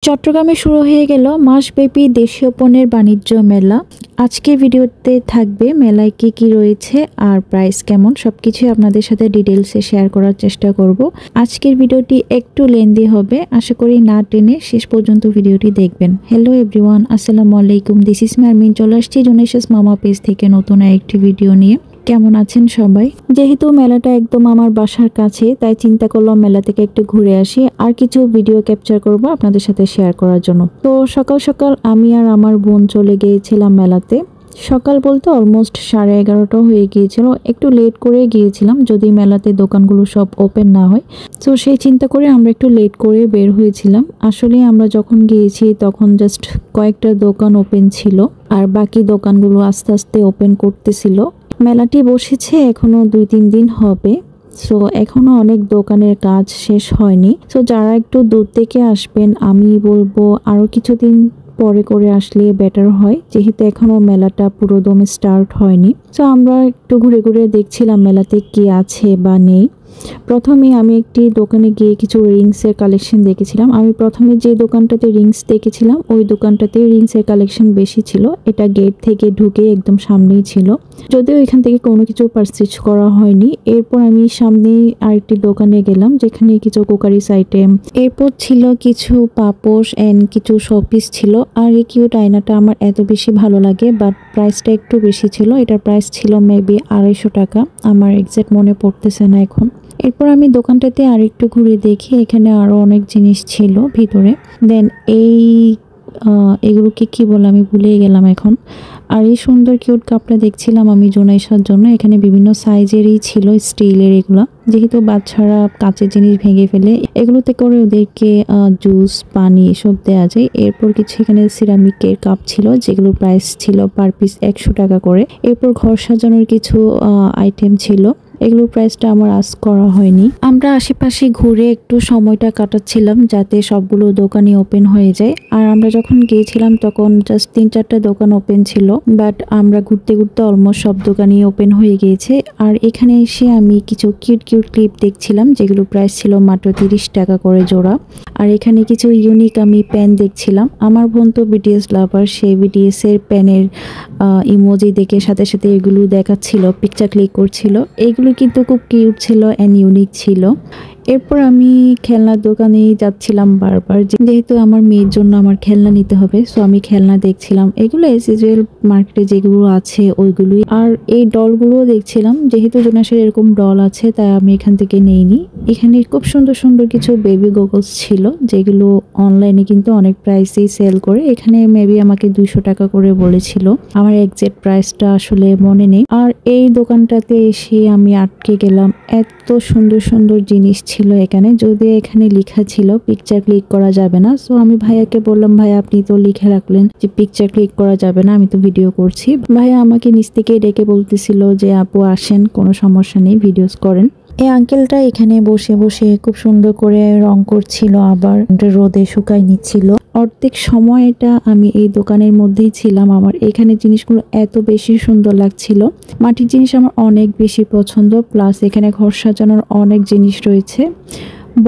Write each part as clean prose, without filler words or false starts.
চট্টগ্রামে শুরু হয়ে গেল মাসব্যাপী দেশীয় পণ্যের বাণিজ্য মেলা। আজকের ভিডিওতে থাকবে মেলায় কি কি রয়েছে আর প্রাইস কেমন সবকিছু আপনাদের সাথে ডিটেইলসে শেয়ার করার চেষ্টা করব। আজকের ভিডিওটি একটু লেন্দি হবে, আশা করি না টেনে শেষ পর্যন্ত ভিডিওটি দেখবেন। হ্যালো এভরিওয়ান, আসসালামু আলাইকুম। দিস ইজ মারমিন, চলে আসছি জুনাইশাস মামা পেজ থেকে নতুন আরেকটি ভিডিও নিয়ে। কেমন আছেন সবাই? যেহেতু মেলাটা একদম আমার বাসার কাছে, তাই চিন্তা করলাম মেলা থেকে একটু ঘুরে আসি আর কিছু ভিডিও ক্যাপচার করব আপনাদের সাথে শেয়ার করার জন্য। তো সকাল সকাল আমি আর আমার বোন চলে গিয়েছিলাম মেলাতে। সকাল বলতে অলমোস্ট 11:30 হয়ে গিয়েছিল, একটু লেট করে গিয়েছিলাম যদি মেলাতে দোকানগুলো সব ওপেন না হয়। তো সেই চিন্তা করে আমরা একটু লেট করে বের হয়েছিলাম। আসলে আমরা যখন গিয়েছি তখন জাস্ট কয়েকটা দোকান ওপেন ছিল আর বাকি দোকানগুলো আস্তে আস্তে ওপেন করতেছিল। মেলাটি বসেছে এখনো 2-3 দিন হবে, সো এখনো অনেক দোকানের কাজ শেষ হয়নি। সো যারা একটু দূর থেকে আসবেন আমি বলবো আরো কিছুদিন পরে করে আসলে বেটার হয়, যেহেতু এখনো মেলাটা পুরো দমে স্টার্ট হয়নি। সো আমরা একটু ঘুরে ঘুরে দেখছিলাম মেলাতে কি আছে বা নেই। প্রথমে আমি একটি দোকানে গিয়ে কিছু রিংসের কালেকশন দেখেছিলাম। আমি প্রথমে যে দোকানটাতে রিংস দেখেছিলাম ওই দোকানটাতে রিংসের কালেকশন বেশি ছিল। এটা গেট থেকে ঢুকে একদম সামনেই ছিল, যদিও এখান থেকে কোনো কিছু পারচেজ করা হয়নি। এরপর আমি সামনে আরেকটি দোকানে গেলাম যেখানে কিছু কুকারিস আইটেম, এরপর ছিল কিছু পাপোশ এন্ড কিছু শোপিস ছিল। আর এই কিউট আয়নাটা আমার এত বেশি ভালো লাগে, বাট প্রাইসটা একটু বেশি ছিল। এটার প্রাইস ছিল মেবি 250 টাকা, আমার এক্সাক্ট মনে পড়তেছে না এখন। এরপর আমি দোকানটাতে আরেকটু ঘুরে দেখি এখানে আরো অনেক জিনিস ছিল ভিতরে। দেন এগুলোকে কি বলে আমি ভুলে গেলাম এখন। আর এই সুন্দর কিউট কাপটা দেখছিলাম আমি জোনাইশার জন্য। এখানে বিভিন্ন সাইজেরই ছিল স্টিলের এগুলা, যেহেতু বাচ্চারা কাঁচের জিনিস ভেঙে ফেলে এগুলোতে করে ওদেরকে জুস পানি এসব দেওয়া যায়। এরপর কিছু এখানে সিরামিকের কাপ ছিল যেগুলোর প্রাইস ছিল পার পিস 100 টাকা করে। এরপর ঘর সাজানোর কিছু আইটেম ছিল, এগুলোর প্রাইসটা আমার আজ করা হয়নি। আমরা আশেপাশে ঘুরে একটু সময়টা কাটাচ্ছিলাম যাতে সবগুলো দোকানই ওপেন হয়ে যায়। আর আমরা যখন গিয়েছিলাম তখন জাস্ট 3-4টা দোকান ওপেন ছিল, বাট আমরা ঘুরতে ঘুরতে অলমোস্ট সব দোকানই ওপেন হয়ে গিয়েছে। আর এখানে এসে আমি কিছু কিউট কিউট ক্লিপ দেখছিলাম যেগুলো প্রাইস ছিল মাত্র 30 টাকা করে জোড়া। আর এখানে কিছু ইউনিক আমি পেন দেখছিলাম। আমার বোন তো বিটিএস লাভার, সেই বিটিএস এর পেনের ইমোজি দেখে সাথে সাথে এগুলো দেখাচ্ছিল, পিকচার ক্লিক করছিল। এইগুলো কিন্তু খুব কিউট ছিল এন্ড ইউনিক ছিল। এরপর আমি খেলনার দোকানে যাচ্ছিলাম বারবার, যেহেতু আমার মেয়ের জন্য আমার খেলনা নিতে হবে। সো আমি খেলনা দেখছিলাম, এগুলো এসএসএল মার্কেটে যেগুলো আছে ওইগুলোই। আর এই ডলগুলোও দেখছিলাম, যেহেতু জোনাসের এরকম ডল আছে তাই আমি এখান থেকে নেইনি। এখানে খুব সুন্দর সুন্দর কিছু বেবি গগলস ছিল যেগুলো অনলাইনে কিন্তু অনেক প্রাইসেই সেল করে। এখানে মেবি আমাকে 200 টাকা করে বলেছিল, আমার এক্সাক্ট প্রাইসটা আসলে মনে নেই। আর এই দোকানটাতে এসে আমি আটকে গেলাম, এত সুন্দর সুন্দর জিনিস ছিল এখানে। যদি এখানে লেখা ছিল পিকচার ক্লিক করা যাবে না, সো আমি ভাইয়াকে বললাম ভাইয়া আপনি তো লিখে রাখলেন যে পিকচার ক্লিক করা যাবে না, আমি তো ভিডিও করছি। ভাইয়া আমাকে নিচ থেকে ডেকে বলতেছিল যে আপু আসেন, কোনো সমস্যা নেই, ভিডিওস করেন। এই আঙ্কেলটা এখানে বসে বসে খুব সুন্দর করে রং করছিল, আবার রোদে শুকাই নিচ্ছিল। অর্ধেক সময়টা আমি এই দোকানের মধ্যেই ছিলাম। আমার এখানে জিনিসগুলো এত বেশি সুন্দর লাগছিল। মাটির জিনিস আমার অনেক বেশি পছন্দ, প্লাস এখানে ঘর সাজানোর অনেক জিনিস রয়েছে।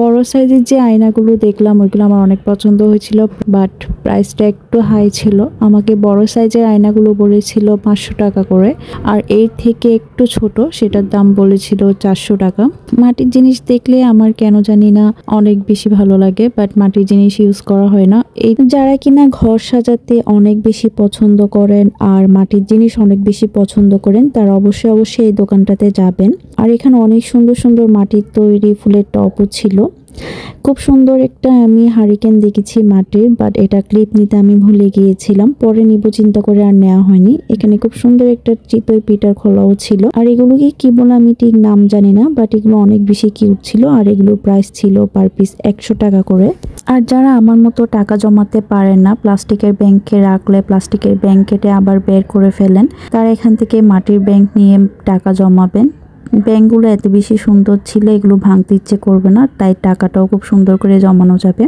বড় সাইজের যে আয়নাগুলো দেখলাম ওইগুলো আমার অনেক পছন্দ হয়েছিল, বাট প্রাইসটা একটু হাই ছিল। আমাকে বড় সাইজের আয়নাগুলো বলেছিল 500 টাকা করে, আর এর থেকে একটু ছোট সেটার দাম বলেছিল 400 টাকা। মাটির জিনিস দেখলে আমার কেন জানি না অনেক বেশি ভালো লাগে, বাট মাটির জিনিস ইউজ করা হয় না। এই যারা কিনা ঘর সাজাতে অনেক বেশি পছন্দ করেন আর মাটির জিনিস অনেক বেশি পছন্দ করেন তারা অবশ্যই এই দোকানটাতে যাবেন। আর এখানে অনেক সুন্দর সুন্দর মাটির তৈরি ফুলের টবও ছিল। খুব সুন্দর একটা আমি হারিকেন দেখেছি মাটির, বাট এটা ক্লিপ নিতে আমি ভুলে গিয়েছিলাম, পরে নিব চিন্তা করে আর নেওয়া হয়নি। এখানে খুব সুন্দর একটা চিতই পিঠার খোলাও ছিল। আর এগুলোকে কি বলে আমি ঠিক নাম জানি না, বাট এগুলো অনেক বেশি কিউট ছিল। আর এগুলোর প্রাইস ছিল পার পিস 100 টাকা করে। আর যারা আমার মতো টাকা জমাতে পারেন না, প্লাস্টিকের ব্যাংকে রাখলে প্লাস্টিকের ব্যাংক কেটে আবার বের করে ফেলেন, তারা এখান থেকে মাটির ব্যাংক নিয়ে টাকা জমাবেন। ব্যাংকগুলো এত বেশি সুন্দর ছিল, এগুলো ভাঙতে ইচ্ছে করবে না, তাই টাকাটাও খুব সুন্দর করে জমানো যাবে।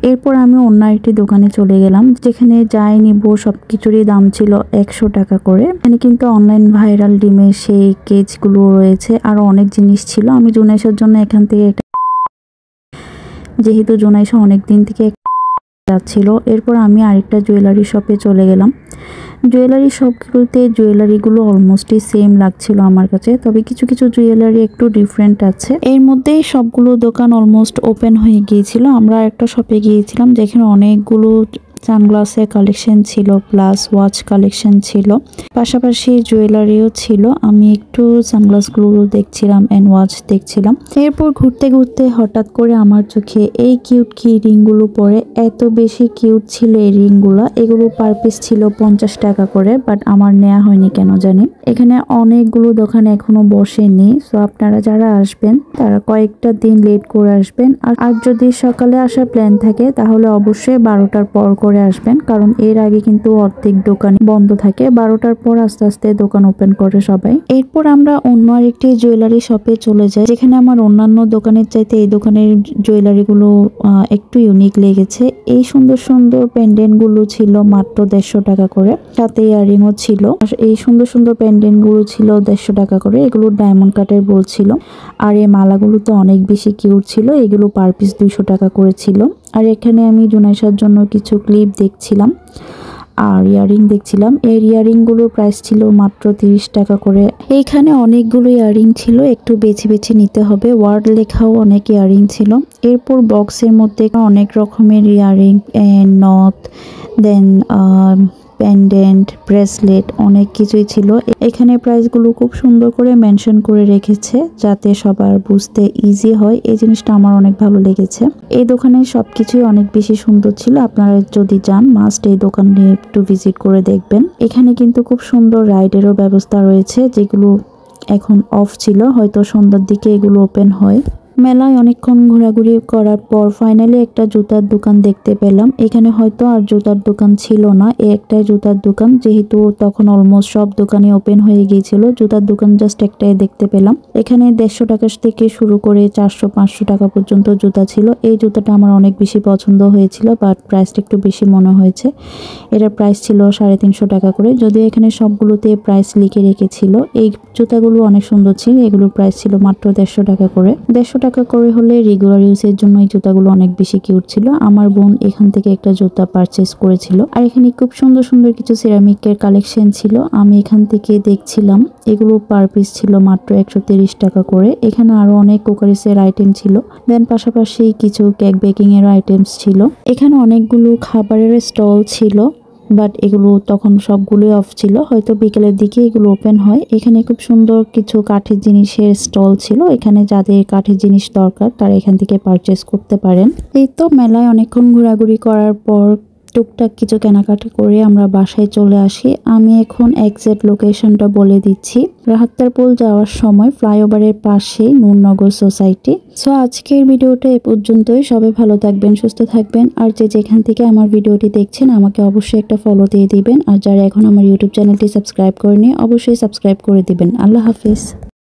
এরপর আমি অন্য একটি দোকানে চলে গেলাম যেখানে যাই নিব সব কিছুরই দাম ছিল 100 টাকা করে। এখানে কিন্তু অনলাইন ভাইরাল ডিমের সেই কেজগুলো রয়েছে, আরো অনেক জিনিস ছিল। আমি জুনাইশার জন্য এখান থেকে, যেহেতু জুনাইশা অনেক দিন থেকে যাচ্ছিল। এরপর আমি আরেকটা জুয়েলারি শপে চলে গেলাম। জুয়েলারি শপগুলোতে জুয়েলারিগুলো অলমোস্টই সেম লাগছিল আমার কাছে, তবে কিছু কিছু জুয়েলারি একটু ডিফারেন্ট আছে। এর মধ্যেই সবগুলো দোকান অলমোস্ট ওপেন হয়ে গিয়েছিল। আমরা একটা শপে গিয়েছিলাম যেখানে অনেকগুলো সানগ্লাসের কালেকশন ছিল, প্লাস ওয়াচ কালেকশন ছিল, পাশাপাশি জুয়েলারিও ছিল। আমি একটু সানগ্লাসগুলো দেখছিলাম অ্যান্ড ওয়াচ দেখছিলাম। এরপর ঘুরতে ঘুরতে হঠাৎ করে আমার চোখে এই কিউট কি রিংগুলো পরে। এত বেশি কিউট ছিল এই রিংগুলো। এগুলো পার পিস ছিল 50 টাকা করে, বাট আমার নেওয়া হয়নি কেন জানি। এখানে অনেকগুলো দোকান এখনো বসেনি, সো আপনারা যারা আসবেন তারা কয়েকটা দিন লেট করে আসবেন। আর যদি সকালে আসার প্ল্যান থাকে তাহলে অবশ্যই 12টার পর করে আসবেন, কারণ এর আগে কিন্তু অর্ধেক দোকান বন্ধ থাকে। 12টার পর আস্তে আস্তে দোকান ওপেন করে সবাই। এরপর আমরা অন্য আরেকটি জুয়েলারি শপে চলে যাই, যেখানে আমার অন্যান্য দোকানের চাইতে এই দোকানের জুয়েলারিগুলো একটু ইউনিক লেগেছে। এই সুন্দর সুন্দর পেন্ডেন্ট গুলো ছিল মাত্র 150 টাকা করে, সাথে ইয়াররিংও ছিল। এই সুন্দর সুন্দর পেন্ডেন্ট গুলো ছিল 150 টাকা করে। এগুলো ডায়মন্ড কাটের বলছিল। আর এই মালাগুলো তো অনেক বেশি কিউট ছিল। এগুলো পার পিস 200 টাকা করে ছিল। আর এখানে আমি জুনাইশার জন্য কিছু ক্লিপ দেখছিলাম আর ইয়াররিং দেখছিলাম। এই ইয়াররিংগুলোর প্রাইস ছিল মাত্র 30 টাকা করে। এইখানে অনেকগুলো ইয়াররিং ছিল, একটু বেছে বেছে নিতে হবে। ওয়ার্ড লেখাও অনেক ইয়াররিং ছিল। এরপর বক্সের মধ্যে অনেক রকমের ইয়াররিং, নথ, দেন পেন্ডেন্ট, ব্রেসলেট, অনেক কিছুই ছিল। এখানে প্রাইসগুলো খুব সুন্দর করে মেনশন করে রেখেছে যাতে সবার বুঝতে ইজি হয়। এই জিনিসটা আমার অনেক ভালো লেগেছে। এই দোকানে সবকিছুই অনেক বেশি সুন্দর ছিল। আপনারা যদি যান মাস্ট এই দোকানে একটু ভিজিট করে দেখবেন। এখানে কিন্তু খুব সুন্দর রাইডেরও ব্যবস্থা রয়েছে, যেগুলো এখন অফ ছিল, হয়তো সন্ধ্যার দিকে এগুলো ওপেন হয়। মেলায় অনেকক্ষণ ঘোরাঘুরি করার পর ফাইনালি একটা জুতার দোকান দেখতে পেলাম। এখানে হয়তো আর জুতার দোকান ছিল না, একটাই জুতার দোকান, যেহেতু তখন অলমোস্ট সব দোকানই ওপেন হয়ে গিয়েছিল। জুতার দোকান জাস্ট একটাই দেখতে পেলাম। এখানে 150 টাকা থেকে শুরু করে 400-500 টাকা পর্যন্ত জুতা ছিল। এই জুতাটা আমার অনেক বেশি পছন্দ হয়েছিল, বাট প্রাইসটা একটু বেশি মনে হয়েছে। এটার প্রাইস ছিল 350 টাকা করে, যদিও এখানে সবগুলোতে প্রাইস লিখে রেখেছিল। এই জুতাগুলো অনেক সুন্দর ছিল। এগুলোর প্রাইস ছিল মাত্র 150 টাকা করে। 150 টাকা করে হলে রেগুলার ইউজের জন্য এই জুতাগুলো অনেক বেশি কিউট ছিল। আমার বোন এখান থেকে একটা জুতা পারচেজ করেছিল। আর এখানে খুব সুন্দর সুন্দর কিছু সিরামিকের কালেকশন ছিল, আমি এখান থেকে দেখছিলাম। এগুলো পার পিস ছিল মাত্র 130 টাকা করে। এখানে আরো অনেক কুকারিসের আইটেম ছিল, দেন পাশাপাশি কিছু কেক বেকিং এর আইটেমস ছিল। এখানে অনেকগুলো খাবারের স্টল ছিল, বাট এগুলো তখন সবগুলোই অফ ছিল, হয়তো বিকেলের দিকে এগুলো ওপেন হয়। এখানে খুব সুন্দর কিছু কাঠের জিনিসের স্টল ছিল। এখানে যাদের কাঠের জিনিস দরকার তারা এখান থেকে পারচেস করতে পারেন। এই তো মেলায় অনেকক্ষণ ঘোরাঘুরি করার পর টুকটাক কিছু কেনাকাটা করে আমরা বাসায় চলে আসি। আমি এখন এক্সাক্ট লোকেশনটা বলে দিচ্ছি। রাহাত্তারপুল যাওয়ার সময় ফ্লাইওভারের পাশেই নূরনগর সোসাইটি। সো আজকের ভিডিওটা এ পর্যন্তই। সবাই ভালো থাকবেন, সুস্থ থাকবেন। আর যেখান থেকে আমার ভিডিওটি দেখছেন আমাকে অবশ্যই একটা ফলো দিয়ে দিবেন। আর যারা এখন আমার ইউটিউব চ্যানেলটি সাবস্ক্রাইব করেনি অবশ্যই সাবস্ক্রাইব করে দিবেন। আল্লাহ হাফিজ।